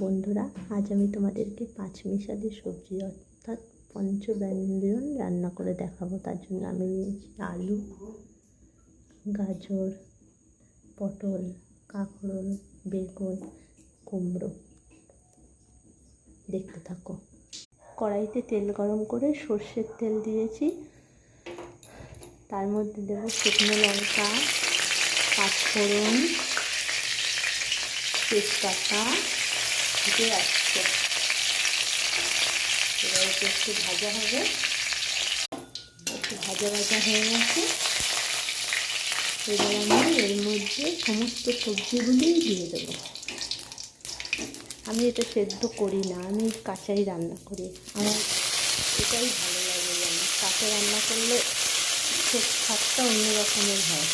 বন্ধুরা, আজ আমি তোমাদেরকে পাঁচমিশালি সবজি অর্থাৎ পঞ্চব্যঞ্জন রান্না করে দেখাবো। তার জন্য আমি নিয়েছি আলু, গাজর, পটল, কাঁকরোল, বেগুন, কুমড়ো। দেখতে থাকো। কড়াইতে তেল গরম করে সর্ষের তেল দিয়েছি, তার মধ্যে দেবো শুকনো লঙ্কা, পাঁচফোড়ন, তেজপাতা দিয়ে আসছে। এবার একটু ভাজা হবে, একটু ভাজা ভাজা হয়ে গেছে। এবার আমি এর মধ্যে সমস্ত সবজিগুলি দিয়ে দেবো। আমি এটা সেদ্ধ করি না, আমি কাঁচাই রান্না করি। আমার এটাই ভালো লাগে। আমি কাঁচা রান্না করলে স্বাদটা অন্য রকমের হয়।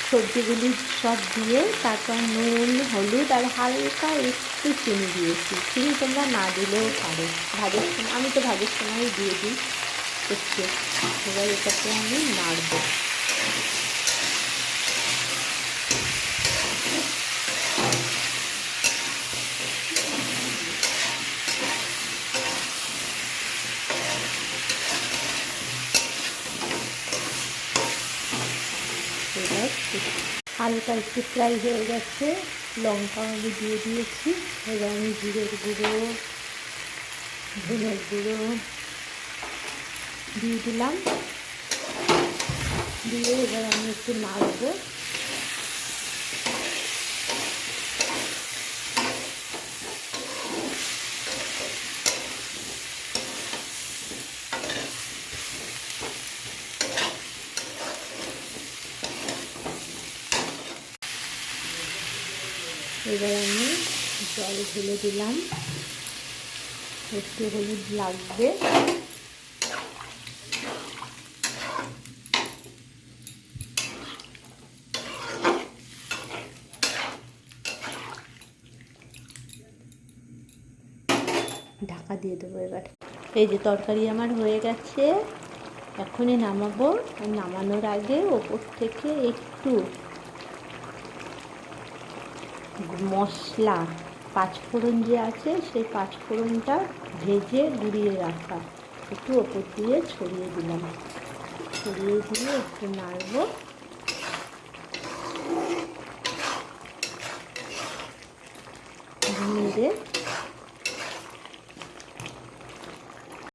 সবজিগুলি সব দিয়ে তারপর নুন, হলুদ আর হালকা একটু চিনি দিয়েছি। চিনি তোমরা না দিলেও পারো, ভাজের সময়। আমি তো ভাজের সময় দিয়ে দিই একটু। এবার এটাকে আমি নাড়বো। এবার হালকা একটু ফ্রাই হয়ে গেছে, লঙ্কা আমি দিয়ে দিয়েছি। এবার আমি জিরের গুঁড়ো, ধনের গুঁড়ো দিয়ে দিলাম। দিয়ে এবার আমি একটু নাড়বো। এবার আমি জল ঢেলে দিলাম, একটু হলুদ লাগবে। ঢাকা দিয়ে দেবো। এবার এই যে তরকারি আমার হয়ে গেছে, এখনই নামাবো। নামানোর আগে ওপর থেকে একটু মশলা, পাঁচফোড়ন যে আছে সেই পাঁচফোড়নটা ভেজে গুঁড়িয়ে রাখা একটু ওপর দিয়ে ছড়িয়ে দিলাম। ছড়িয়ে দিয়ে একটু নাড়বো। নেড়ে